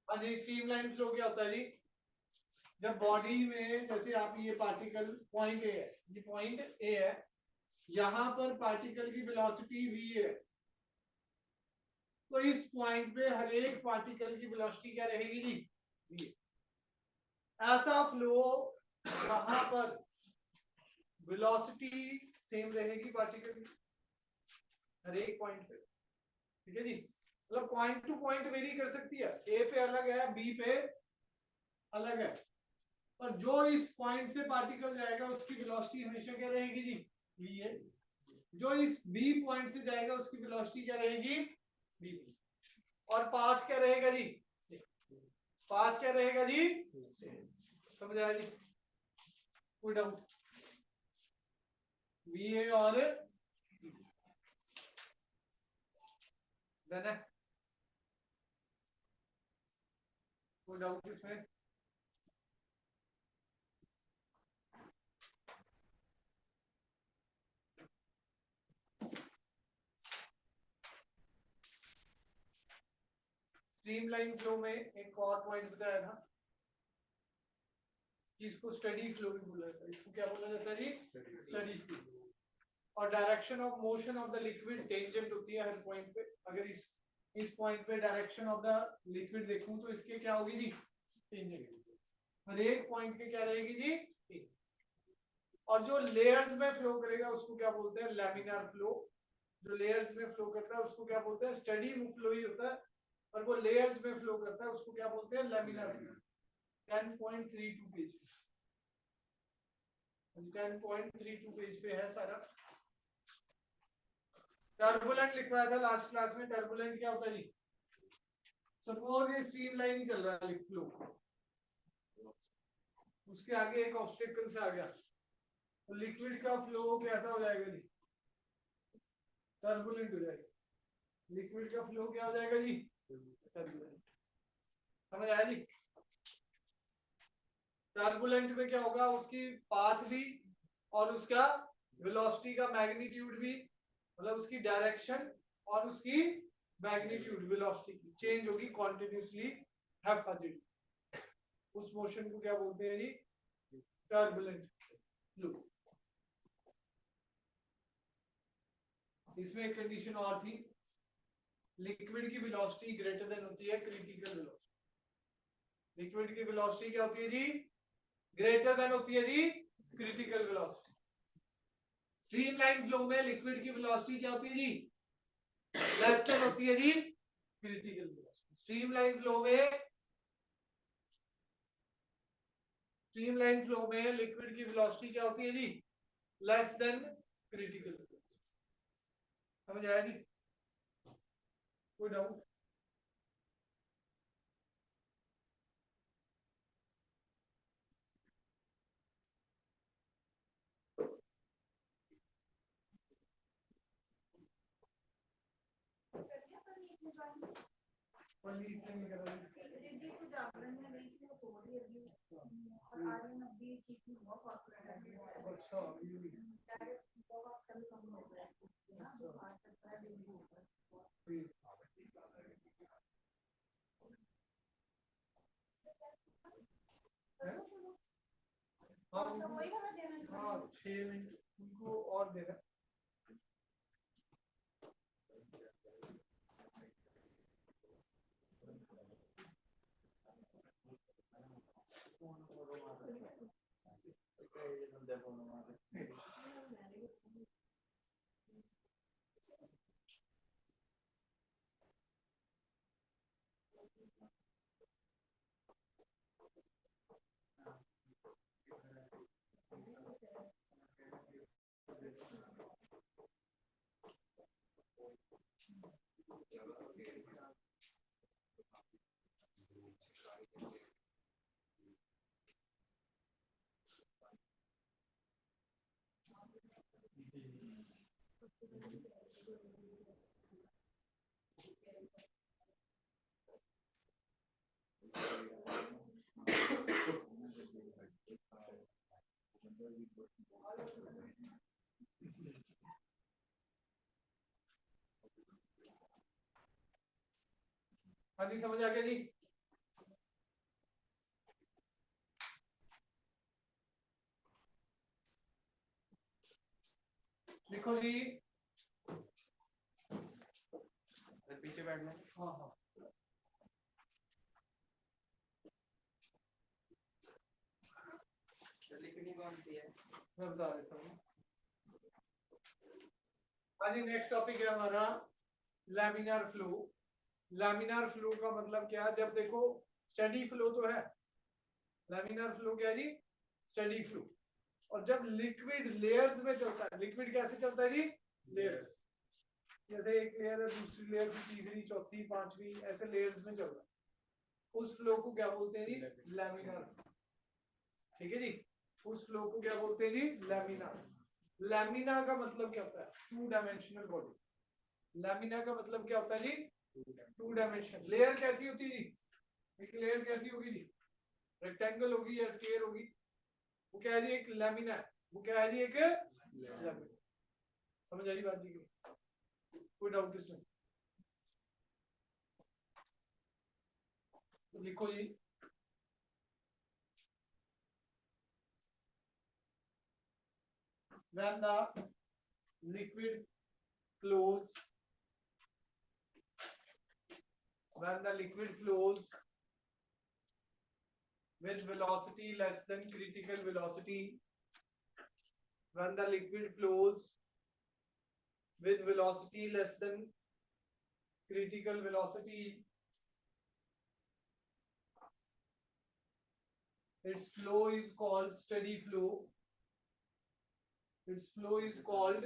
हाँ जी, streamline flow क्या होता है जी? जब बॉडी में जैसे आप ये पार्टिकल पॉइंट ए है, ये पॉइंट ए है, यहां पर पार्टिकल की वेलोसिटी v है, तो इस पॉइंट पे हर एक पार्टिकल की वेलोसिटी क्या रहेगी जी? v। ऐसा फ्लो वहां पर वेलोसिटी सेम रहेगी पार्टिकल की हर एक पॉइंट पे, ठीक है जी। मतलब पॉइंट टू पॉइंट वेरी कर सकती है, ए पे अलग है, बी पे अलग है, और जो इस पॉइंट से पार्टिकल जाएगा उसकी वेलोसिटी हमेशा क्या रहेगी जी? v है। जो इस बी पॉइंट से जाएगा उसकी वेलोसिटी क्या रहेगी? v। और पाथ क्या रहेगा जी? पाथ क्या रहेगा जी? समझ आया जी? कोई डाउट? v है और डन है, कोई डाउट इसमें? स्ट्रीमलाइन फ्लो में एक और पॉइंट बताया था, इसको स्टडी फ्लो भी बोला जाता है। इसको क्या बोला जाता है जी? Steady flow. और direction of motion of the liquid tangent होती है हर पॉइंट पे। अगर इस पॉइंट पे डायरेक्शन ऑफ द लिक्विड देखूं तो इसके क्या होगी जी? टेंजेंट। हर एक पॉइंट पे क्या रहेगी जी? और जो लेयर्स में फ्लो करेगा उसको क्या बोलते हैं? Laminar flow. जो लेयर्स में फ्लो करता है उसको क्या बोलते हैं? स्टडी फ्लो ही होता है, और वो लेयर्स में फ्लो करता है उसको क्या बोलते हैं? Laminar flow. 10.32 पेज, 10.32 पेज पे है सारा। टर्बुलेंट लिखवाया था लास्ट क्लास में। टर्बुलेंट क्या होता है जी? सपोज ये स्ट्रीमलाइन ही चल रहा है फ्लो, उसके आगे एक ऑब्स्टेकल से आ गया, तो लिक्विड का फ्लो कैसा हो जाएगा जी? टर्बुलेंट हो जाएगा। लिक्विड का फ्लो क्या हो जाएगा जी? टर्बुलेंट। समझ आया जी? टर्बुलेंट में क्या होगा? उसकी पाथ भी और उसका वेलोसिटी का मैग्नीट्यूड भी, मतलब उसकी डायरेक्शन और उसकी मैग्नीट्यूड वेलोसिटी की चेंज होगी कॉन्टिन्यूसली हैफाजिड। उस मोशन को क्या बोलते हैं जी? Turbulent flow. इसमें एक कंडीशन और थी, लिक्विड की वेलोसिटी ग्रेटर देन होती है क्रिटिकल वेलोसिटी। लिक्विड की वेलोसिटी क्या होती है जी? ग्रेटर देन होती है जी क्रिटिकल वेलोसिटी। स्ट्रीमलाइन फ्लो में लिक्विड की वेलोसिटी क्या होती है जी? लेस देन होती है जी क्रिटिकल वेलोसिटी। स्ट्रीमलाइन फ्लो में लिक्विड की वेलोसिटी क्या होती है जी? Less than critical velocity. समझ आया जी? कोई डाउट? हाँ 6 मिनट उनको और देना। हाँ जी, समझ आ गया जी? लिखो जी, पीछे बैठना। हाँ हाँ, लिखनी कौन सी है मैं बता देता हूँ। हाँ जी, नेक्स्ट टॉपिक है हमारा लैमिनार फ्लो। लैमिनार फ्लो का मतलब क्या है? जब देखो स्टेडी फ्लो तो है, लैमिनार फ्लो क्या है जी? Steady flow. और जब लिक्विड लेयर्स में चलता है, लिक्विड कैसे चलता है जी? लेयर्स, जैसे एक लेयर है, दूसरी लेयर, तीसरी, चौथी, पांचवी, ऐसे लेयर्स में चल रहा है। उस फ्लो को क्या बोलते हैं जी? लैमिनार। ठीक है जी, उस फ्लो को क्या बोलते हैं जी? लैमिनार। लैमिना का मतलब क्या होता है? Two dimensional body. लैमिना का मतलब क्या होता है जी? To dimension. लेयर कैसी होती है जी? एक लेयर कैसी होगी जी? रेक्टेंगल होगी या स्क्वायर होगी? वो क्या है जी? एक लैमिना है। वो क्या है जी? एक लैमिना। समझ आई बात जी? कोई डाउट इसमें? तो लिखो जी, when the liquid flows, when the liquid flows with velocity less than critical velocity, when the liquid flows with velocity less than critical velocity, its flow is called steady flow. Its flow is called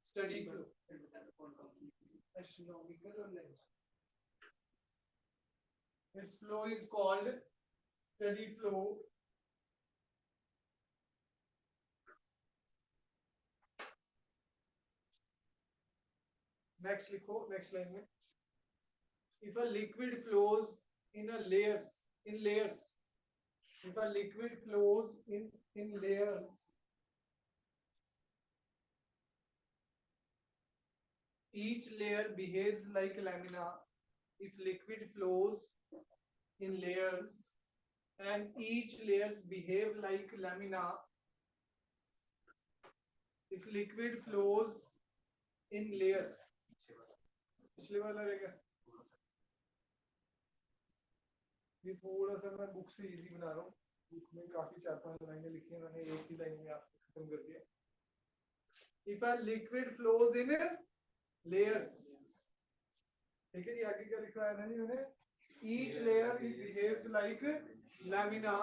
steady flow. Astronomical or lens? Its flow is called steady flow. Next लिखो, next line में, if a liquid flows in a layers, in layers, if a liquid flows in layers, each layer behaves like a lamina. If liquid flows in layers and each layers behave like lamina, if liquid flows in layers, पिछले वाला रहेगा ये, थोड़ा सा मैं book से easy बना रहा हूँ। बुक में काफी 4-5 लाइनें लिखी हैं, मैंने एक ही लाइन में आपको खत्म कर दिया। If a liquid flows in layers, ठीक है जी, आगे क्या लिखा है ना जी मैंने? Each layer behaves like lamina.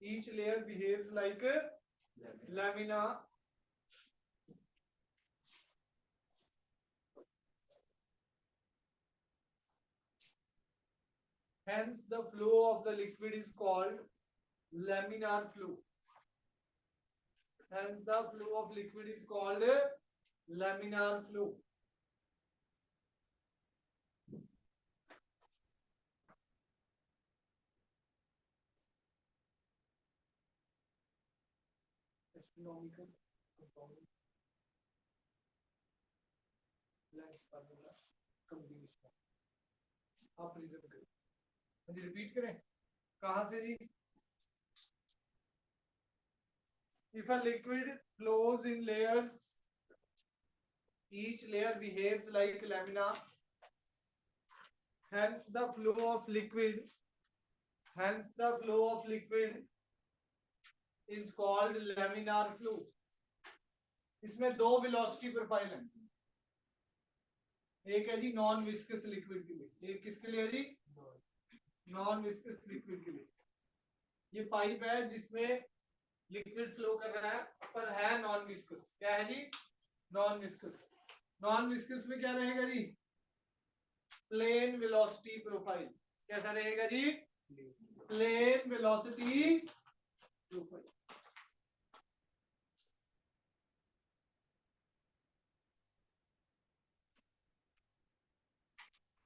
Each layer behaves like lamina. Hence, the flow of the liquid is called laminar flow. Hence, the flow of liquid is called laminar flow. Astronomical compound lens formula combination. आप prism करें, मुझे repeat करें, कहां से जी? If a liquid flows in layers, each layer behaves like lamina. Hence the flow of liquid. Hence the flow of liquid is called laminar flow. इसमें दो velocity profile है, एक है जी नॉन विस्कस लिक्विड के लिए, एक किसके लिए है जी? नॉन विस्कस लिक्विड के लिए। ये पाइप है जिसमें लिक्विड फ्लो कर रहा है, पर है नॉन विस्कस। क्या है जी? Non viscous. नॉन विस्कस में क्या रहेगा जी? Plane velocity profile. कैसा रहेगा जी? Plane velocity profile.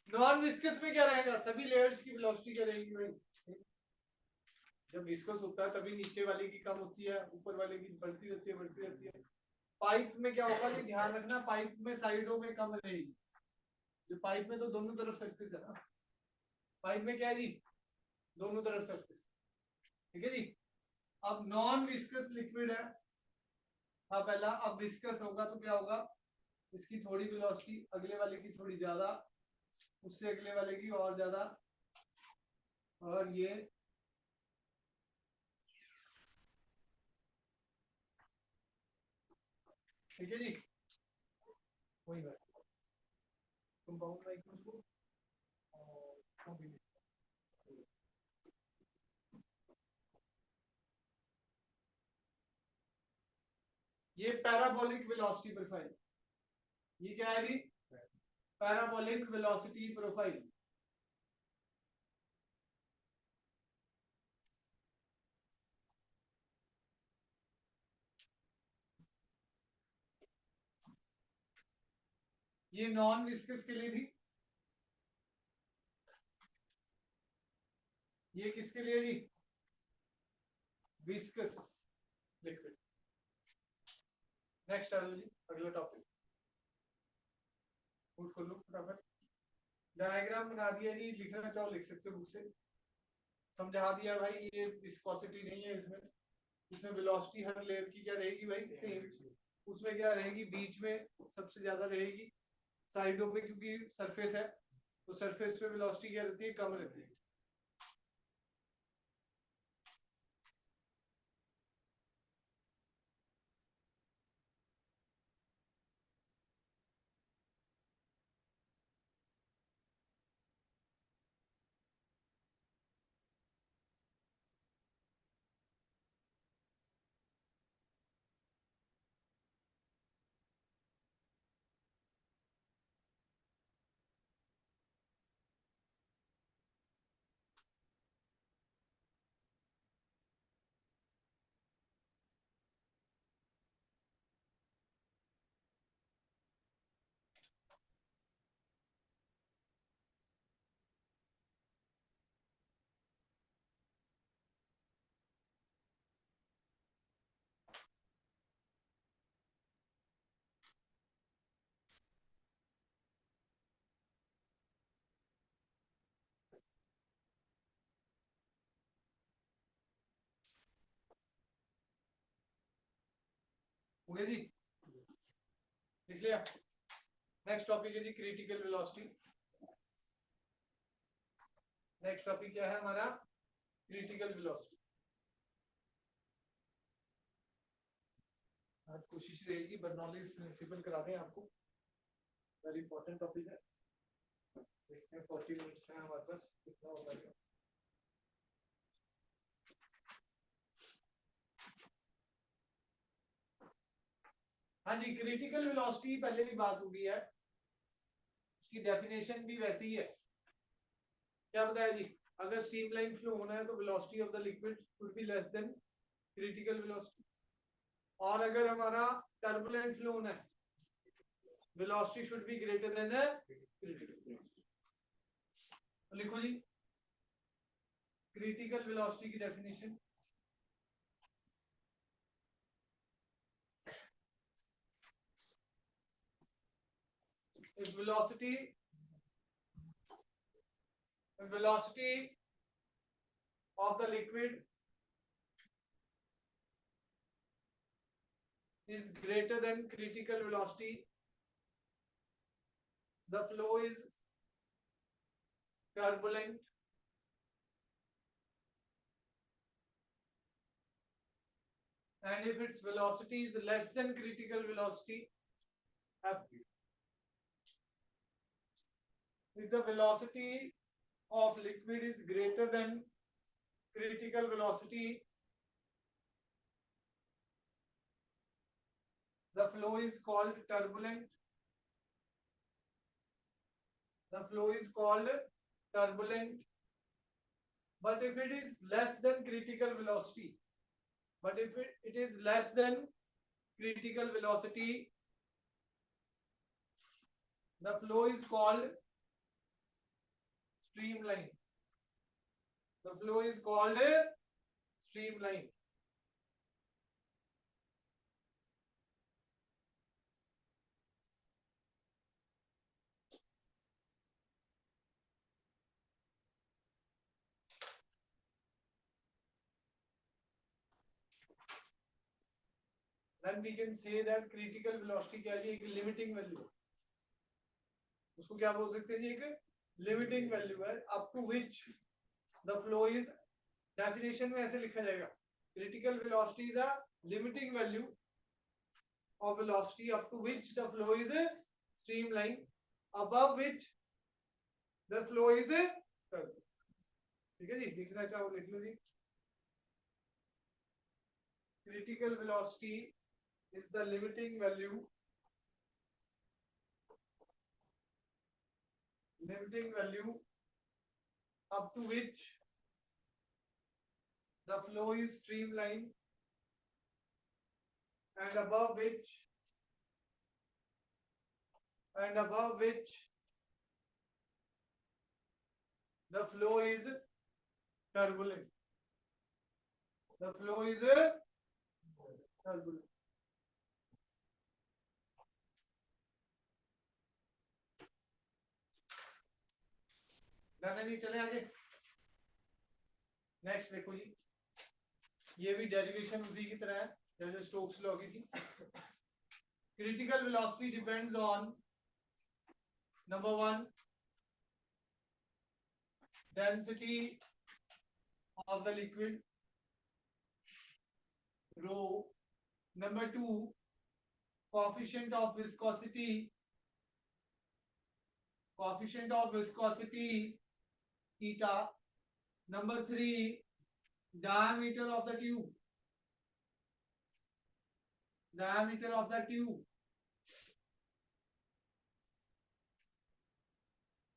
Non viscous में क्या रहेगा? सभी लेयर्स की वेलोसिटी क्या रहेगी भाई? जब विस्कस होता है तभी नीचे वाले की कम होती है, ऊपर वाले की बढ़ती रहती है, बढ़ती रहती है। पाइप में क्या होगा जी? ध्यान रखना, पाइप में साइडों में कम रहेगी। जो पाइप में तो दोनों तरफ सरफेस है ना, पाइप में क्या है जी? दोनों तरफ सरफेस। ठीक है जी। अब नॉन विस्कस लिक्विड है, हाँ पहला, अब विस्कस होगा तो क्या होगा, इसकी थोड़ी वेलोसिटी, अगले वाले की थोड़ी ज्यादा, उससे अगले वाले की और ज्यादा, और ये ठीक है जी, वही बात कंपाउंड माइक्रोस्कोप और ये पैराबोलिक वेलोसिटी प्रोफाइल, ये क्या है जी, पैराबोलिक वेलोसिटी प्रोफाइल। ये नॉन विस्कस के लिए थी, ये किसके लिए जी, विस्कस लिक्विड। नेक्स्ट आ जाओ जी, अगला टॉपिक, नोट कर लो फटाफट। डायग्राम बना दिया जी, लिखना चाहो लिख सकते हो बुक से, समझा दिया भाई, ये विस्कोसिटी नहीं है इसमें, इसमें वेलोसिटी हर लेयर की क्या रहेगी भाई, सेम। उसमें क्या रहेगी, बीच में सबसे ज्यादा रहेगी, साइडों पे क्योंकि सरफेस है तो सरफेस पे वेलोसिटी क्या रहती है, कम रहती है। हो गया जी, लिख लिया। नेक्स्ट टॉपिक है जी क्रिटिकल वेलोसिटी। नेक्स्ट टॉपिक क्या है हमारा, क्रिटिकल वेलोसिटी। आज कोशिश रहेगी बर्नौलीज प्रिंसिपल करा दें आपको, वेरी इंपॉर्टेंट टॉपिक है। देखते हैं 40 मिनट्स में हमारे पास कितना हो पाएगा। हाँ जी, क्रिटिकल वेलोसिटी पहले भी बात हो गई है, उसकी डेफिनेशन भी वैसी ही है। क्या बताया जी, अगर स्ट्रीमलाइन फ्लो होना है तो velocity of the liquid should be less than critical velocity, और अगर हमारा टर्बुलेंट फ्लो होना है velocity should be greater than critical velocity. तो लिखो जी क्रिटिकल वेलोसिटी की definition, if velocity of the liquid is greater than critical velocity, the flow is turbulent, and if its velocity is less than critical velocity, if the velocity of liquid is greater than critical velocity, the flow is called turbulent. The flow is called turbulent. But if it is less than critical velocity, but if it is less than critical velocity, the flow is called streamline. The flow is called streamline. then we can say that critical velocity क्या है जी, एक limiting value, उसको क्या बोल सकते हैं जी, एक लिमिटिंग वैल्यू है up to which the flow is, definition में ऐसे लिखा जाएगा, critical velocity is a limiting value of velocity up to which the flow is streamlined, above which the flow is turbulent. ठीक है जी, लिखना चाहो लिख लो जी. Critical velocity is the limiting value up to which the flow is streamlined and above which the flow is turbulent. The flow is turbulent. जी, चले आगे. Next देखो जी, ये भी डेरिवेशन उसी की तरह है जैसे स्टोक्स लॉ की थी. Critical velocity depends on number 1 density of the liquid rho, number 2 coefficient of viscosity eta, number 3 diameter of the tube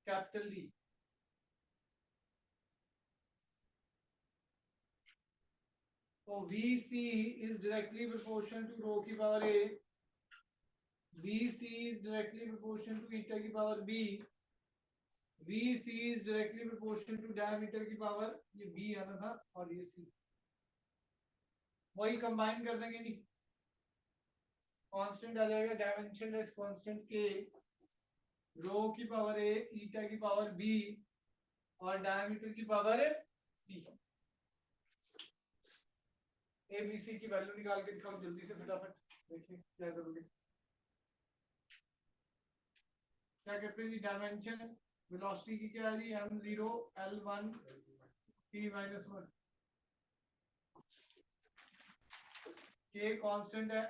capital D. So VC is directly proportional to rho की power A, VC is directly proportional to eta की power B, VC is directly proportional to diameter की power, ये B आना था और ये C, वही combine कर देंगे नहीं, कांस्टेंट आ जाएगा, डायमेंशनलेस कांस्टेंट K, रो की पावर A, eta की पावर B और डायमीटर की पावर C. ABC की वैल्यू निकाल के दिखाओ जल्दी से फटाफट, देखिए क्या करोगे. क्या करते हैं जी, डायमेंशन वेलोसिटी की क्या है जी, m0 l1 t-1, k constant है,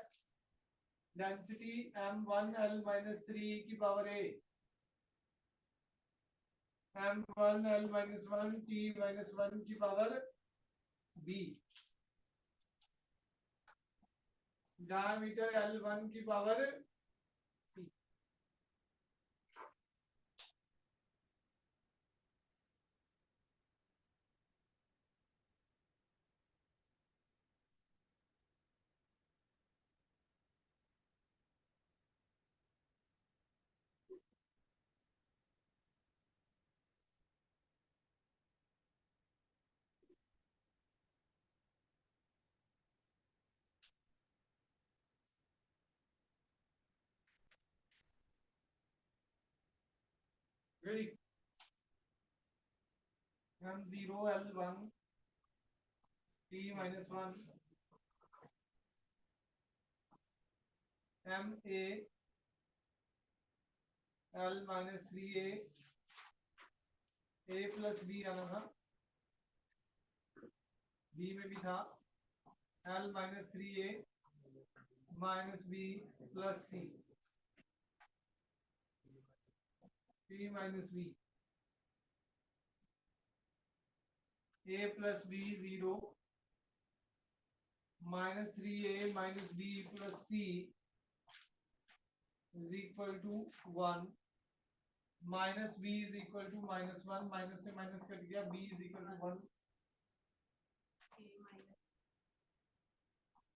डेंसिटी m1 l-3 की power A, m1 l-1 t-1 की पावर B, डायमीटर L1 की power C. Ready? m0 l1 t-1 ma l-3a a plus b आना था, b में भी था l-3a minus b plus c p minus b, a plus b 0 minus 3a minus b plus c is equal to 1, minus b is equal to minus 1, minus से minus cut गया, b is equal to 1,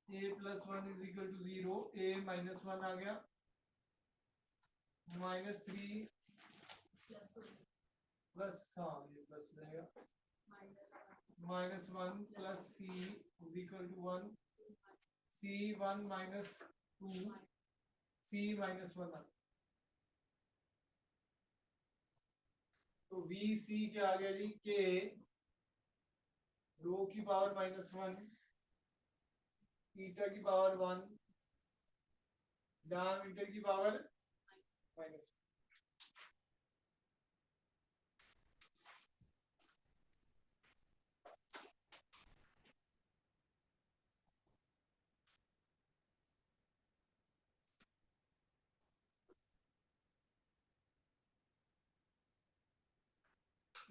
a plus 1 is equal to 0, a minus 1 आ गया, minus 3 plus हाँ ये plus रहेगा, minus 1 plus c is equal to 1, c 1 minus 2, c minus 1 आ. तो VC क्या आ गया जी, K रो की पावर -1 ईटा की पावर 1 डायमीटर की पावर माइनस।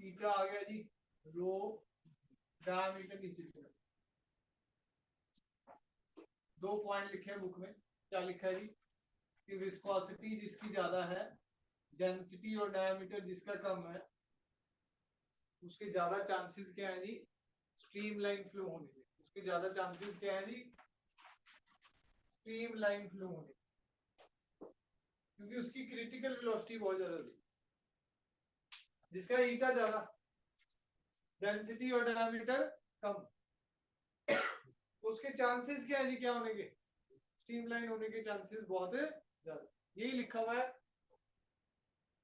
थीटा आ गया जी, रो डायमीटर नीचे चला। दो पॉइंट लिखे हैं बुक में, क्या लिखा है जी कि विस्कोसिटी जिसकी ज्यादा है, डेंसिटी और डायमीटर जिसका कम है, उसके ज्यादा चांसेस क्या है जी स्ट्रीमलाइन फ्लो होने के। उसके ज्यादा चांसेस क्या है जी स्ट्रीमलाइन फ्लो होने के, क्योंकि उसकी क्रिटिकल वेलोसिटी बहुत ज्यादा थी। जिसका ईटा ज्यादा, डेंसिटी और डायमीटर कम, उसके चांसेस क्या है जी क्या होने के, स्ट्रीमलाइन होने के चांसेस बहुत ज्यादा। यही लिखा हुआ है,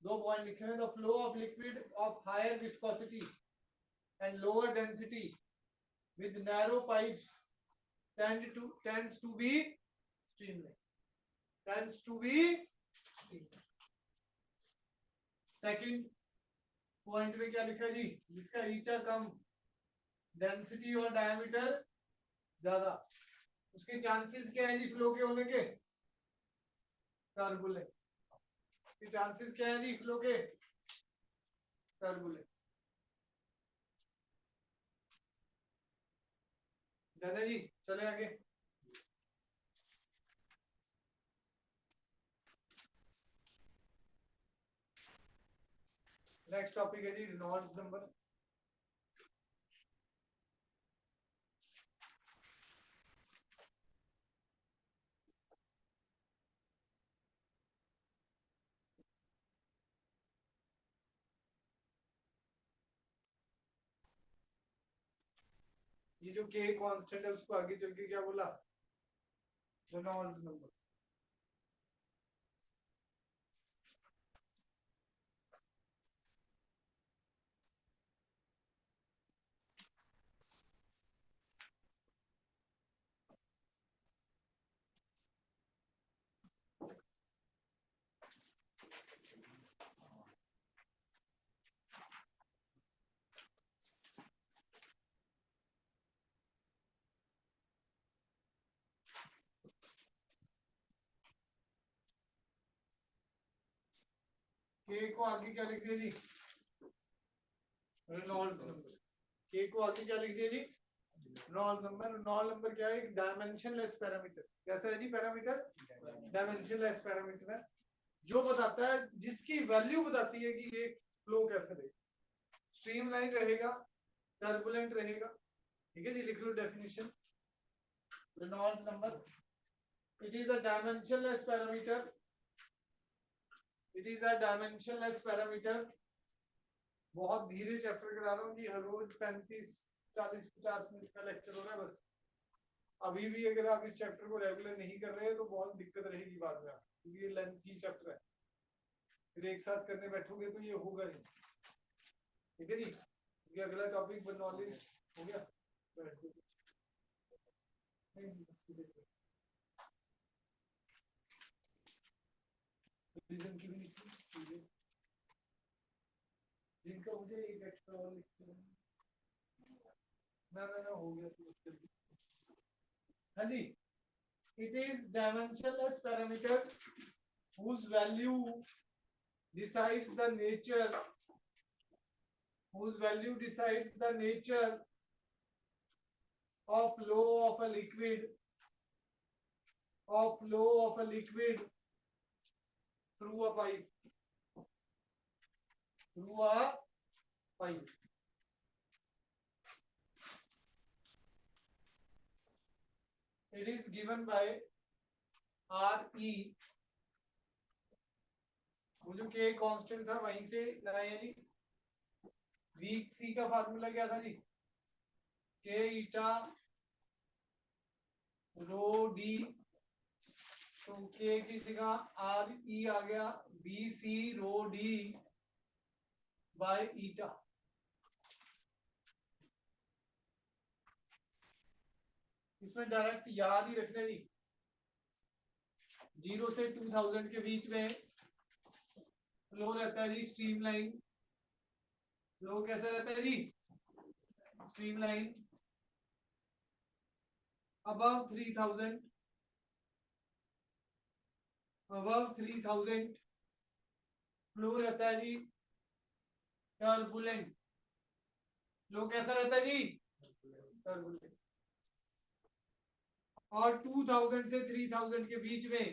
दो पॉइंट लिखे हुए, the flow of liquid of higher viscosity and lower density with narrow pipes tends to be streamline, tends to be streamline। Second point में क्या लिखा है जी, जिसका ईटा कम, डेंसिटी और डायमीटर ज्यादा, उसके चांसेस क्या है जी फ्लो के होने के, टर्बुलेंट। के चांसेस क्या है जी फ्लो के, टर्बुलेंट। डन है जी, चले आगे। नेक्स्ट टॉपिक है जी रेनॉल्ड्स नंबर। ये जो के कांस्टेंट है उसको आगे चल के क्या बोला, रेनॉल्ड्स नंबर। के को आगे क्या लिख दिया जी, रेनॉल्ड्स नंबर। के को आगे क्या लिख दिया जी, रेनॉल्ड्स नंबर। रेनॉल्ड्स नंबर क्या है, एक डायमेंशनलेस पैरामीटर। कैसा है जी पैरामीटर, डायमेंशनलेस पैरामीटर है, जो बताता है, जिसकी वैल्यू बताती है कि ये फ्लो कैसे रहेगा, स्ट्रीमलाइन रहेगा, टर्बुलेंट रहेगा। ठीक है जी, लिख लो definition. Reynolds number, it is a dimensionless parameter, it is a dimensionless parameter. बहुत धीरे चैप्टर करा रहा हूँ कि हर रोज 35 40 50 मिनट का लेक्चर हो रहा है बस। अभी भी अगर आप इस चैप्टर को रेगुलर नहीं कर रहे हैं तो बहुत दिक्कत रहेगी बाद में, क्योंकि ये लेंथी चैप्टर है, फिर एक साथ करने बैठोगे तो ये होगा नहीं। ठीक है जी, क्योंकि अगला टॉपिक नॉलेज हो गया। रीजन की भी लिखी, जिनका मुझे एक एक्स्ट्रा और लिखना है। ना हो गया तो हाँ जी, it is dimensionless parameter whose value decides the nature, whose value decides the nature of flow of a liquid, of flow of a liquid through a pipe, through a pipe। It is given by RE, वो जो के constant था वहीं से लाए हैं जी। Week सी का formula क्या था जी, के ईटा रो डी, तो के की जगह आर ई आ गया, V C rho D by eta. इसमें डायरेक्ट याद ही रखना जी, 0 से 2000 के बीच में फ्लो रहता है जी स्ट्रीमलाइन। फ्लो कैसा रहता है जी स्ट्रीमलाइन। above 3000 फ्लो रहता है जी टर्बुलेंट। फ्लो कैसा रहता है जी टर्बुलेंट। और 2000 से 3000 के बीच में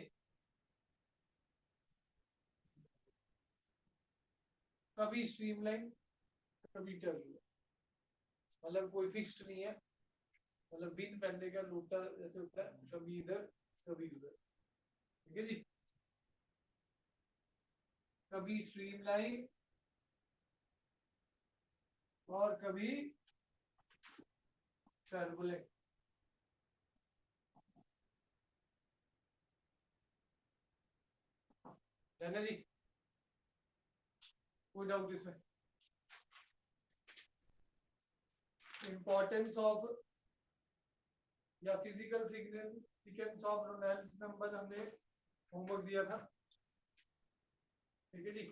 कभी स्ट्रीमलाइन कभी टर्बुलेंट, मतलब कोई फिक्स्ड नहीं है, मतलब बिन पहनने का लोटा जैसे होता है, कभी इधर कभी उधर। ठीक है जी, कभी स्ट्रीमलाइन और कभी टर्बुलेंट। जाना जी, कोई डाउट इसमें? इंपॉर्टेंस ऑफ या physical significance of Reynolds number हमने होमवर्क दिया था। ठीक है जी,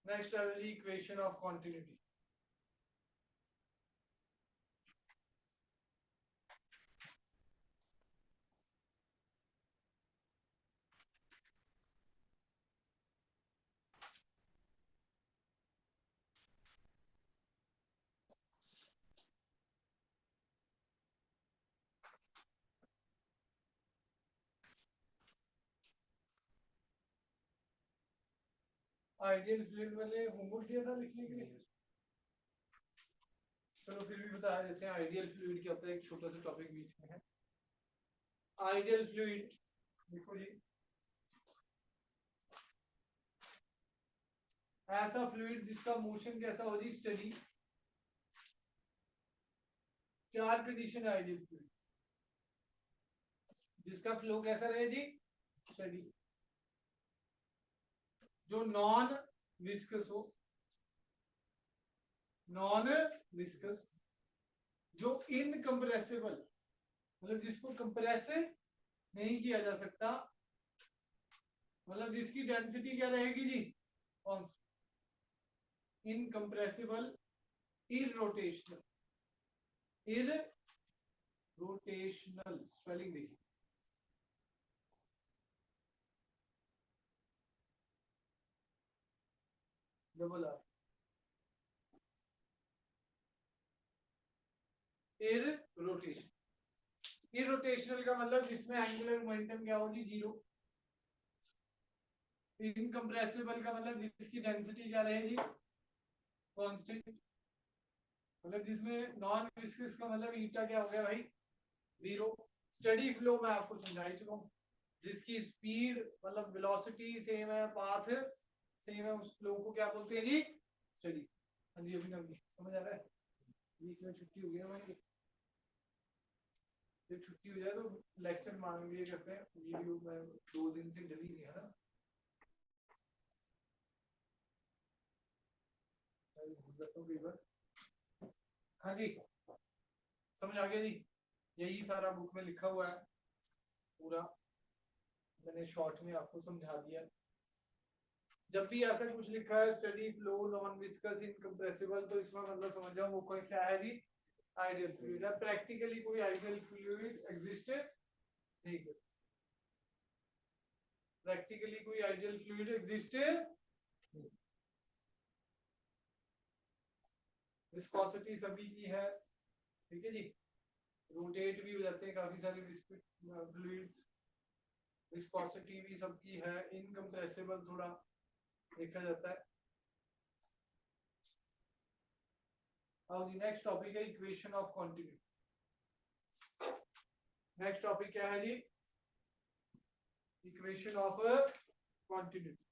next equation of continuity. Ideal fluid वाले होमवर्क दिया था लिखने के लिए, चलो फिर भी बता देते हैं आइडियल फ्लूइड क्या होता है, एक छोटा सा टॉपिक बीच में है। आइडियल फ्लूइड देखो जी, ऐसा फ्लूइड जिसका मोशन कैसा हो जी स्टडी। चार कंडीशन है आइडियल फ्लूइड, जिसका फ्लो कैसा रहे जी स्टडी, जो नॉन विस्कस हो, नॉन विस्कस, जो इनकम्प्रेसिबल मतलब जिसको कंप्रेस नहीं किया जा सकता, मतलब जिसकी डेंसिटी क्या रहेगी जी कांस्टेंट, इनकम्प्रेसिबल, इररोटेशनल। इररोटेशनल स्पेलिंग देखिए, डबल आर, इररोटेशन। इररोटेशनल का मतलब जिसमें एंगुलर मोमेंटम क्या होगी जीरो। इनकम्प्रेसिबल का मतलब जिसकी डेंसिटी क्या रहेगी कांस्टेंट, मतलब जिसमें नॉन विस्कस का मतलब ईटा क्या हो गया भाई जीरो। स्टडी फ्लो मैं आपको समझा ही चुका हूँ, जिसकी स्पीड मतलब वेलोसिटी सेम है, पाथ सेम है, उस फ्लो को क्या बोलते हैं जी स्टडी। हाँ जी अभी समझ आ रहा है? बीच में छुट्टी हो गई हमारी, जब छुट्टी हो जाए तो लेक्चर मांग लिए करते हैं, वीडियो में 2 दिन से डली नहीं है ना। हाँ जी समझ आ गया जी, यही सारा बुक में लिखा हुआ है पूरा, मैंने शॉर्ट में आपको समझा दिया। जब भी ऐसा कुछ लिखा है steady flow non viscous incompressible, तो इसमें मतलब समझ जाओ वो कोई क्या है जी आइडियल फ्लूइड है। प्रैक्टिकली कोई आइडियल फ्लूइड एग्जिस्ट नहीं है, प्रैक्टिकली कोई आइडियल फ्लूइड एग्जिस्ट नहीं। विस्कोसिटी सभी की है, ठीक है जी, रोटेट भी हो जाते हैं काफी सारे फ्लूइड्स, विस्कोसिटी भी सबकी है, इनकम्प्रेसिबल थोड़ा देखा जाता है। अब जी नेक्स्ट टॉपिक है equation of continuity. Next topic क्या है जी equation of continuity.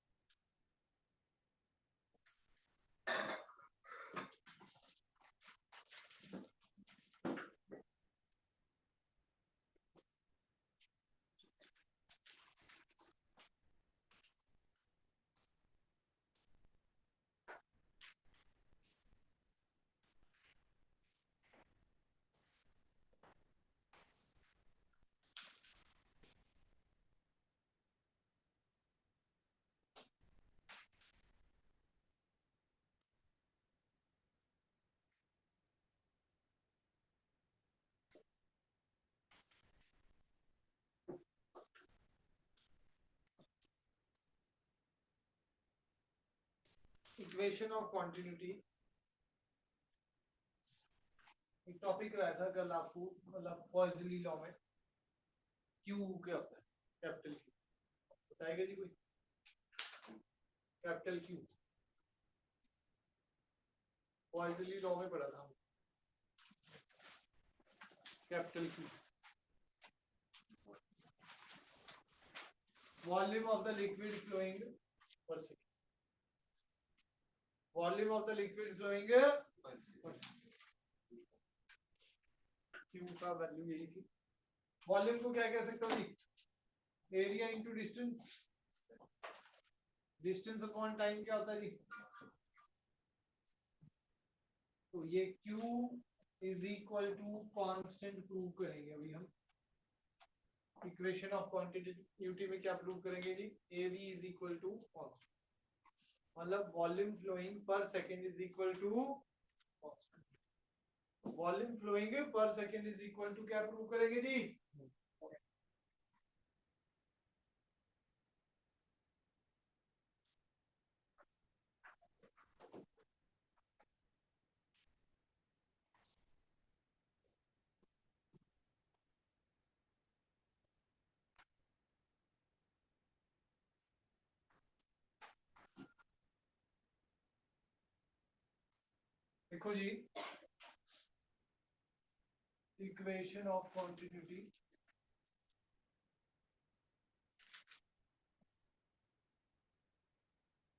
Equation of continuity एक टॉपिक रहा था कल आपको, मतलब पॉइजनली लॉ में क्यू क्या होता है, कैपिटल क्यू बताएगा जी कोई? कैपिटल क्यू पॉइजनली लॉ में पढ़ा था हम, capital Q volume of the liquid flowing per second, volume of the liquid flowing per second, Q का वैल्यू यही थी। वॉल्यूम को क्या कह सकता हूँ जी? Area into distance, distance upon time क्या होता है जी? तो ये Q is equal to constant prove करेंगे अभी हम। इक्वेशन ऑफ क्वांटिटी में क्या प्रूव करेंगे जी? AB is equal to constant, मतलब volume flowing per second is equal to constant. Volume flowing per second is equal to क्या प्रूव करेंगे जी? देखो जी, equation of continuity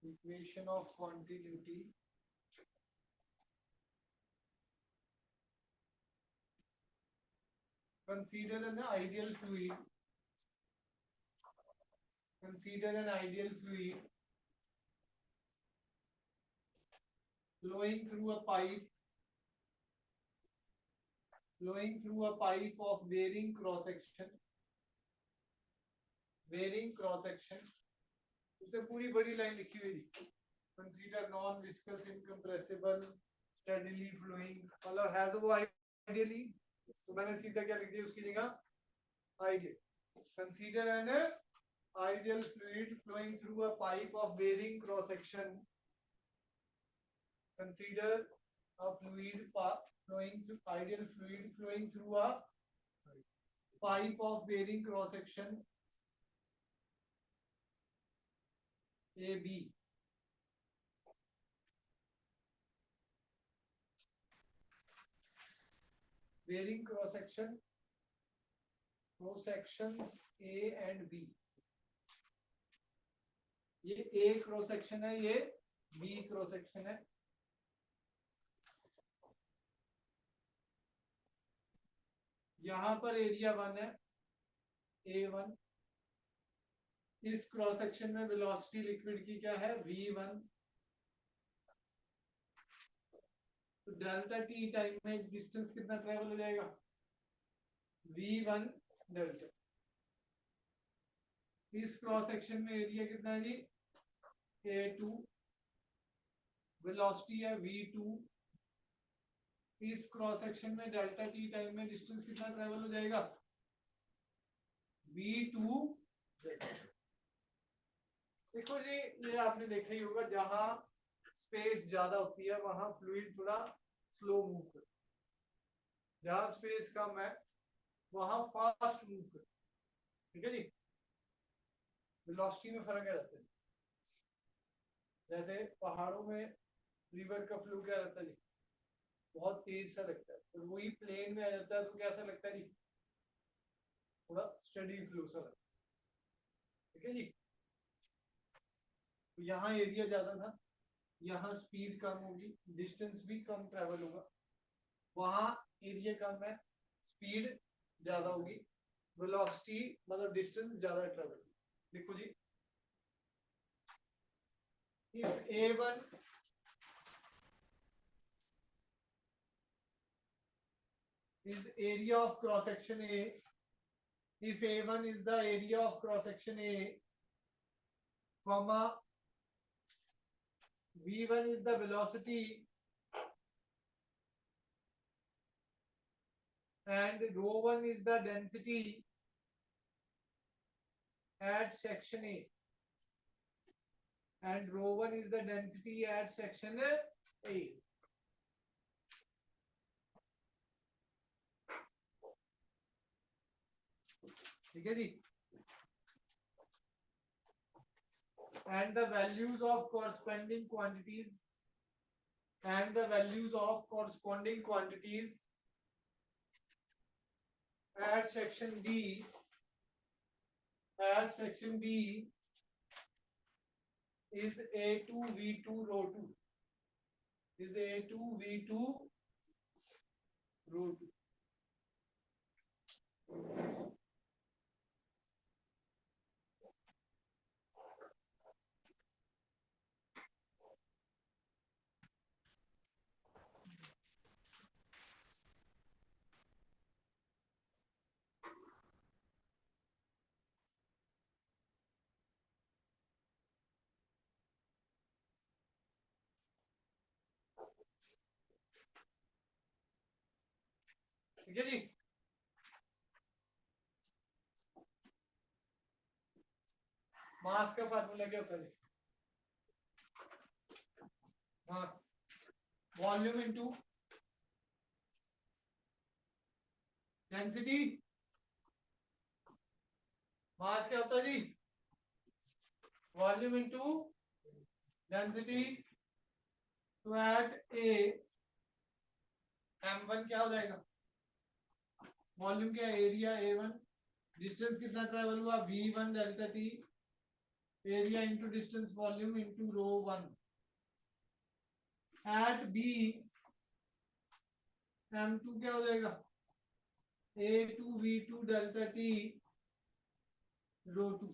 equation of continuity consider an ideal fluid, consider an ideal fluid flowing through a pipe, flowing through a pipe of varying cross section, varying cross section, उसने पूरी बड़ी line लिखी हुई थी, consider non viscous incompressible steadily flowing, मतलब है तो वो ideally, तो मैंने सीधा क्या लिख दिया उसकी जगह ideal। consider an ideal fluid flowing through a pipe of varying cross section, consider a fluid flowing through ideal fluid flowing through a pipe of varying cross section AB, varying cross sections A and B, ये A cross section है, ये B cross section है। यहां पर area 1 है, A1, इस cross section में velocity liquid की क्या है? V1। तो डेल्टा टी टाइम में डिस्टेंस कितना ट्रेवल हो जाएगा? V1 delta. इस क्रॉस सेक्शन में एरिया कितना है जी? A2, वेलोसिटी है V2। इस क्रॉस सेक्शन में डेल्टा टी टाइम में डिस्टेंस कितना ट्रेवल हो जाएगा? V2 delta. देखो जी, ये आपने देखा ही होगा, जहां स्पेस ज्यादा होती है वहां फ्लूइड थोड़ा स्लो मूव करता है, जहां स्पेस कम है वहां फास्ट मूव करता है, ठीक है जी। वेलोसिटी में फर्क क्या रहता है? जैसे पहाड़ों में रिवर का फ्लो क्या रहता है जी? बहुत तेज सा लगता है, और वही प्लेन में आ जाता है तो कैसा लगता है जी? थोड़ा स्टेडी फ्लो सा लगता है, ठीक है जी। तो यहाँ एरिया ज्यादा था, यहाँ स्पीड कम होगी, डिस्टेंस भी कम ट्रेवल होगा, वहां एरिया कम है, स्पीड ज्यादा होगी, वेलोसिटी मतलब डिस्टेंस ज्यादा ट्रेवल होगी। देखो जी, if A1 is area of cross section A, if A1 is the area of cross section A, comma V1 is the velocity and ρ1 is the density at section A, and rho 1 is the density at section A. ठीक है जी. And the values of corresponding quantities at section B is A2 V2 rho 2 is A2 V2 rho 2. ठीक है जी. मास का formula क्या होता है? Mass volume into density. Mass क्या होता है जी? Volume into density. तो एट ए m1 क्या हो जाएगा? वॉल्यूम क्या है? Area A1. डिस्टेंस कितना ट्रेवल हुआ? V1 delta t. Area into distance volume into rho 1. At B m2 क्या हो जाएगा? A2 V2 delta t rho 2.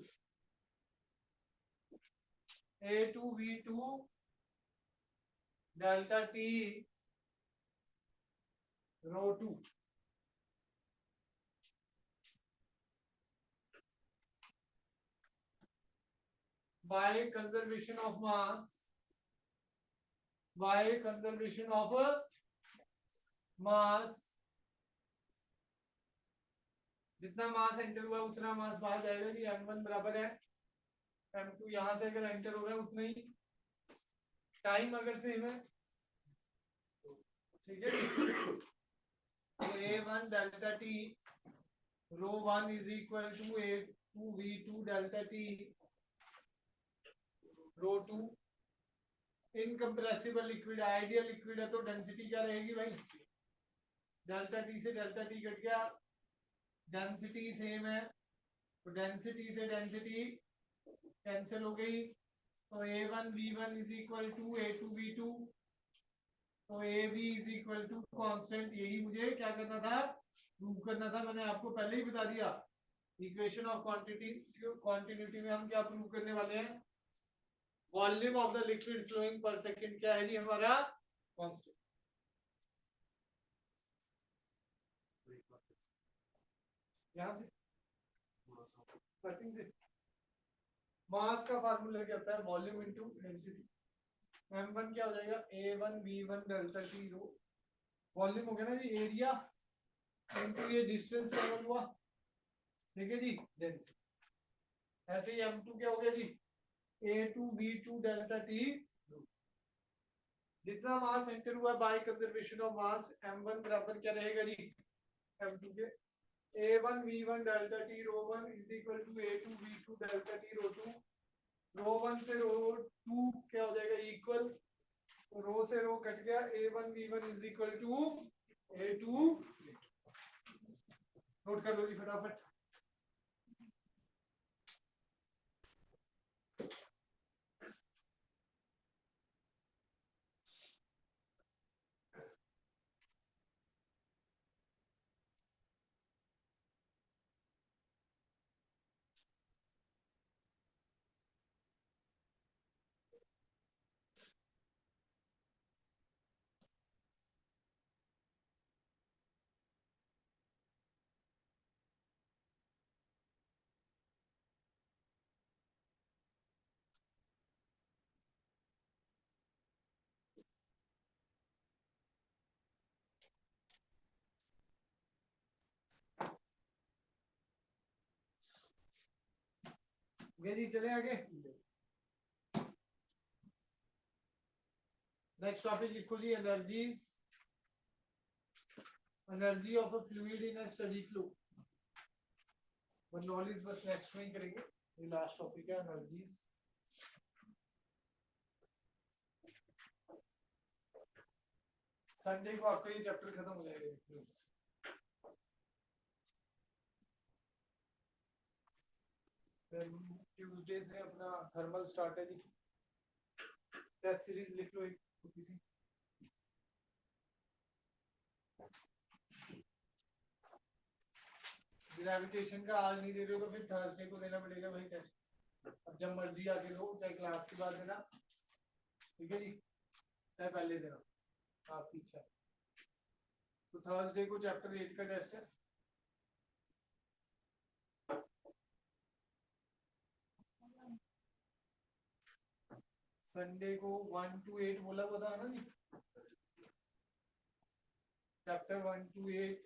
A2 V2 delta t rho 2. by conservation of mass जितना mass enter हुआ उतना मास बाहर जाएगा जी. m1 बराबर है m2. यहां से अगर एंटर हो रहा है उतना ही. टाइम अगर सेम है, ठीक है. तो A1 delta t rho 1 is equal to A2 V2 delta t rho 2. Incompressible liquid, ideal liquid है तो डेंसिटी क्या रहेगी भाई? डेल्टा टी से डेल्टा टी कट गया, डेंसिटी सेम है तो डेंसिटी से डेंसिटी कैंसिल हो गई. तो A1 V1 is equal to A2 V2. तो AB is equal to constant. यही मुझे क्या करना था? प्रूव करना था. मैंने आपको पहले ही बता दिया. इक्वेशन ऑफ क्वांटिटी में हम क्या प्रूव करने वाले हैं? Volume of the liquid flowing per second क्या है जी हमारा? कांस्टेंट. यहां से कटिंग से मास का फार्मूला क्या होता है? Volume into density. m1 क्या हो जाएगा? A1 V1 डेल्टा टी रो. वॉल्यूम हो गया ना जी, एरिया इनटू ये डिस्टेंस ट्रेवल हुआ. ठीक है जी, डेंसिटी. ऐसे ही m2 क्या हो गया जी? A2 V2 delta t. जितना मास एंटर हुआ by conservation of mass m1 बराबर क्या रहेगा जी? m2 के A1 V1 delta t rho 1 is equal to A2 V2 delta t rho 2. Rho 1 से रो 2 क्या हो जाएगा? इक्वल. तो रो से रो कट गया. A1 V1 is equal to A2. Note कर लो जी फटाफट. जी चले आगे. नेक्स्ट टॉपिक लिखो जी, energies, energy of a fluid in a steady flow. Knowledge बस नेक्स्ट में ही करेंगे, ये लास्ट टॉपिक है एनर्जीज। संडे को आपका ये चैप्टर खत्म हो जाएगा। ट्यूसडे से अपना थर्मल स्टार्ट है जी। टेस्ट सीरीज लिख लो एक किसी। ग्रेविटेशन का आज नहीं दे रहे हो तो फिर थर्सडे को देना पड़ेगा भाई टेस्ट। अब जब मर्जी आके दो, चाहे क्लास के बाद देना, ठीक है जी, चाहे पहले देना, आपकी इच्छा। तो थर्सडे को चैप्टर 8 का टेस्ट है। संडे को 1 to 8 बोला हुआ था ना जी, चैप्टर 1 to 8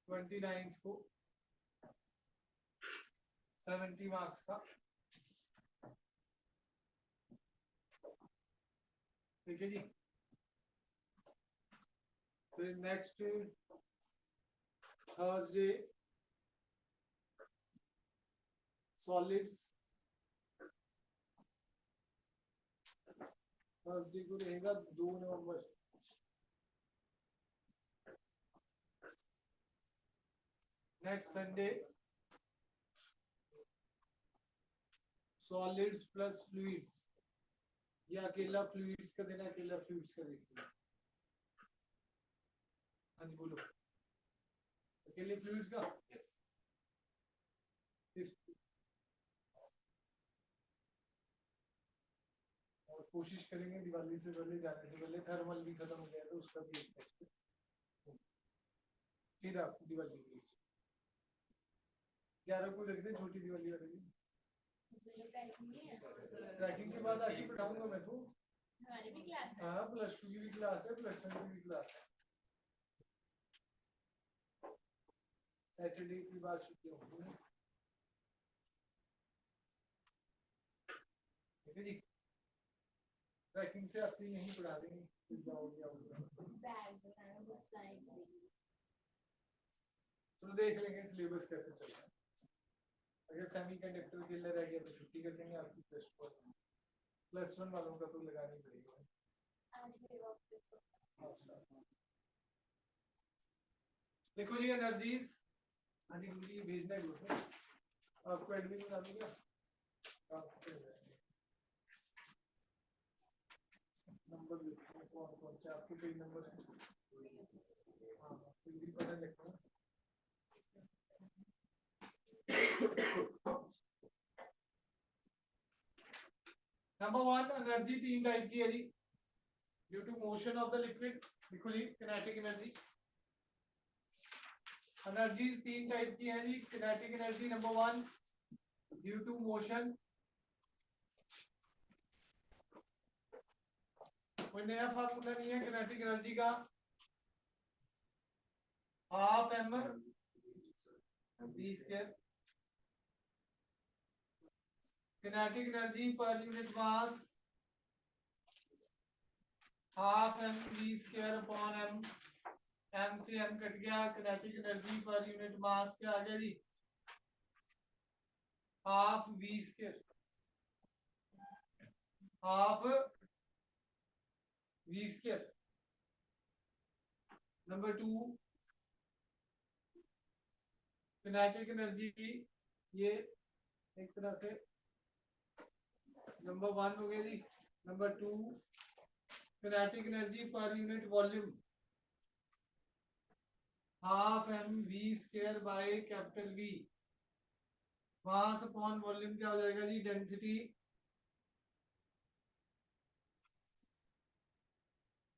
29 को 70 मार्क्स का, ठीक है जी। फिर नेक्स्ट थर्सडे सॉलिड्स, थर्सडे को रहेगा 2 नवंबर। Next Sunday solids plus fluids, या अकेला फ्लूइड्स का देना, अकेला फ्लूइड्स का देखिए। हाँ जी बोलो, अकेले फ्लूइड्स का। यस। और कोशिश करेंगे दिवाली से पहले, जाने से पहले थर्मल भी खत्म हो जाए तो उसका भी एक टेस्ट, फिर आप दिवाली की 11 को रख दे, छोटी दिवाली वाले दिन। ट्रैकिंग के बाद आगे पढ़ाऊंगा मैं तो। हमारी भी क्लास है। हाँ, प्लस 2 की भी क्लास है, प्लस 1 की भी क्लास है। सैटरडे की बात छुट्टी होगी ना, ठीक है जी। ट्रैकिंग से आपसे यहीं पढ़ा देंगे, फिर जाओगे बैग बनाना बहुत सारी तो देख लेंगे सिलेबस कैसे चल रहा है। अगर सेमीकंडक्टर के लिए रह गया तो छुट्टी कर देंगे आपकी टेस्ट पर। प्लस 1 वालों का तो लगानी पड़ेगा। देखो जी एनर्जीज, हाँ जी गुरु जी भेजना है ग्रुप में, आपको एडमिन बना दूंगा। नंबर देखो कौन कौन से आपके पेज नंबर है। हाँ भी पता देखो। नंबर 1, एनर्जी 3 टाइप की है जी, due to motion of the liquid. देखो जी किनेटिक एनर्जी, एनर्जीज 3 टाइप की है जी। Kinetic energy number 1 due to motion, कोई नया फार्मूला नहीं है किनेटिक एनर्जी का, half m v square. Kinetic energy per unit mass half m v square upon m, m से एम कट गया। Kinetic energy per unit mass क्या आ गया जी, half v square, half v square. Number 2, kinetic energy की ये एक तरह से नंबर 1 हो गया जी। Number 2, kinetic energy per unit volume half m v square by capital v, mass upon volume क्या हो जाएगा जी, density.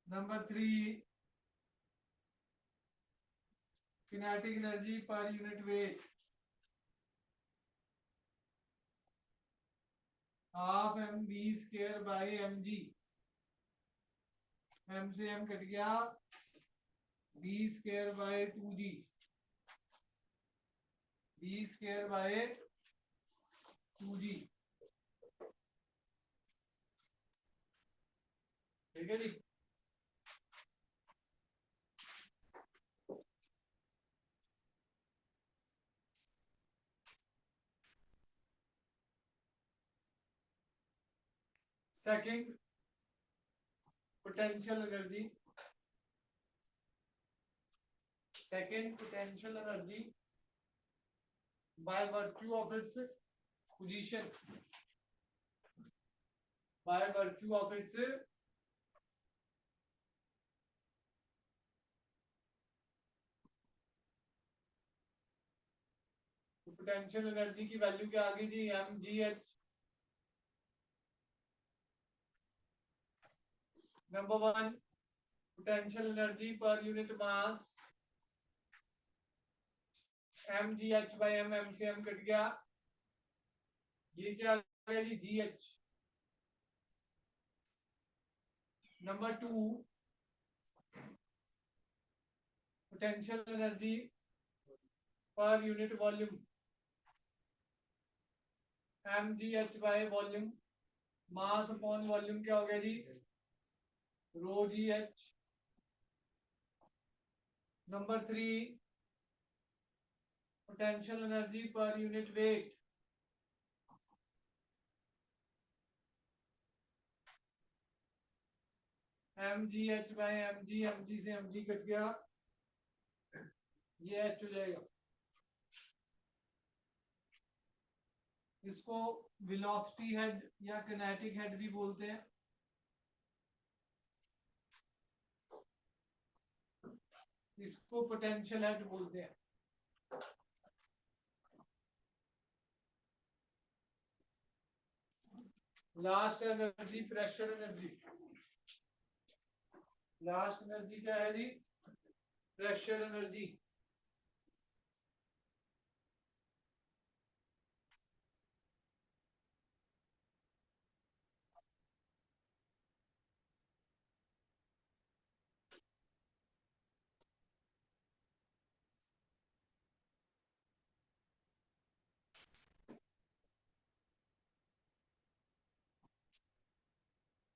Number 3, kinetic energy per unit weight half m v square by M g, m से m cut गया, v square by 2g, v square by 2g। ठीक है जी। Second, potential energy. Second, potential energy by virtue of its position, by virtue of its potential energy की value क्या आ गई जी, m g h. Number one, potential energy per unit mass m g h by m, m से m cut गया, ये क्या आ गया जी, g h. Number two, potential energy per unit volume m g h by volume, mass upon volume क्या हो गया जी, rho g h. Number three, potential energy per unit weight m g h by M g से m जी cut गया, ये H हो जाएगा। इसको वेलोसिटी हेड या किनेटिक हेड भी बोलते हैं। इसको पोटेंशियल हेड बोलते हैं। Last energy, pressure energy. Last energy क्या है जी, pressure energy.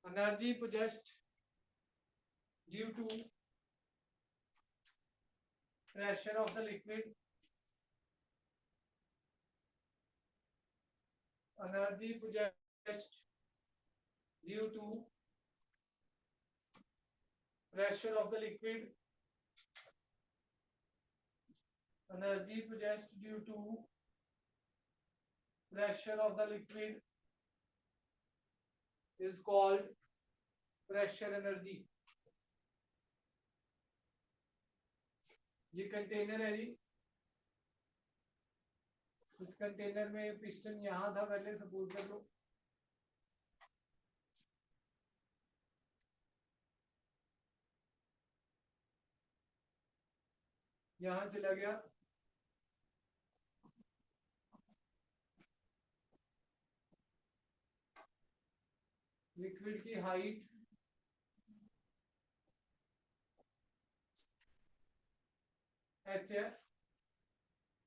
Energy possessed due to pressure of the liquid. Energy possessed due to pressure of the liquid. Energy possessed due to pressure of the liquid is called pressure energy. ये container है जी, इस container में piston यहां था पहले, suppose कर लो। यहां चला गया, लिक्विड की हाइट एच है।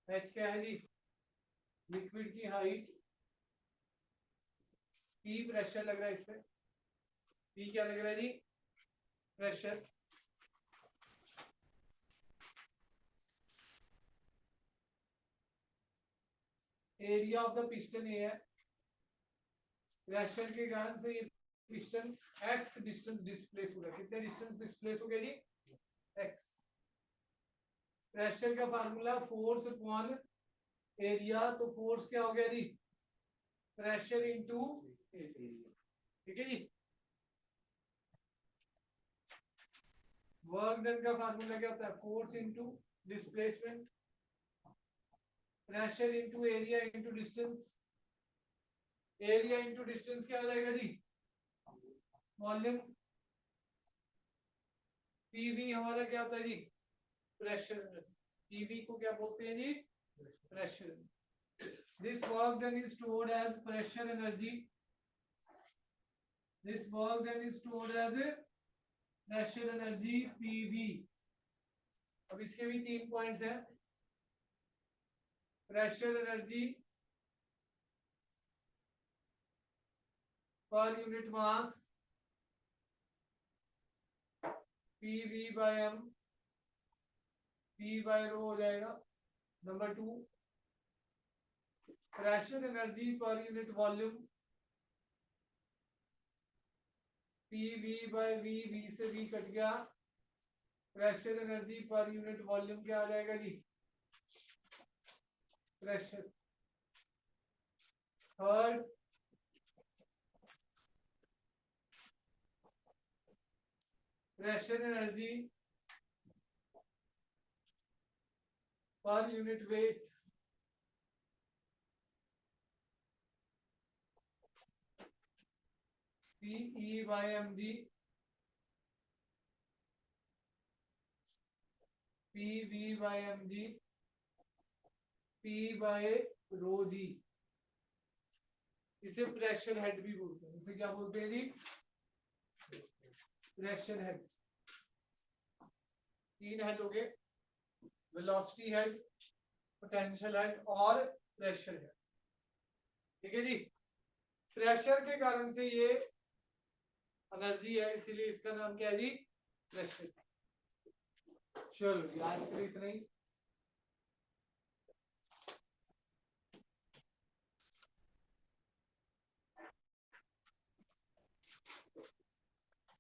एच क्या है जी, लिक्विड की हाइट। पी प्रेशर लग रहा है इस पे, पी क्या लग रहा है जी, pressure. Area of the piston ये है। प्रेशर के कारण से ये पिस्टन एक्स डिस्टेंस डिस्प्लेस हो रहा है। कितने डिस्टेंस डिस्प्लेस हो गया जी, एक्स। प्रेशर का फार्मूला फोर्स अपॉन एरिया, तो फोर्स क्या हो गया जी, प्रेशर इनटू एरिया। ठीक है जी। वर्क डन का फार्मूला क्या होता है, force into displacement, pressure into area into distance. Area into distance क्या हो जाएगा जी, वॉल्यूम। पीवी हमारा क्या होता है जी, प्रेशर। पीवी को क्या बोलते हैं जी, pressure. This work done is stored as pressure energy. This work done is stored as pressure energy PV. अब इसके भी तीन पॉइंट्स हैं। Pressure energy per unit mass P V by M, P by rho हो जाएगा। Number 2 pressure energy per unit volume, P V by V, V से V cut गया, pressure energy per unit volume क्या आ जाएगा जी, pressure. Third pressure energy per unit weight, P E by M G, P V by M G, P by rho G. इसे pressure head भी बोलते हैं। इसे क्या बोलते हैं जी, प्रेशर हेड। 3 हेड हो गए, वेलोसिटी हेड, पोटेंशियल हेड और प्रेशर हेड। ठीक है जी। प्रेशर के कारण से ये एनर्जी है, इसीलिए इसका नाम क्या है जी, प्रेशर। चलो जी, आज के लिए इतना ही।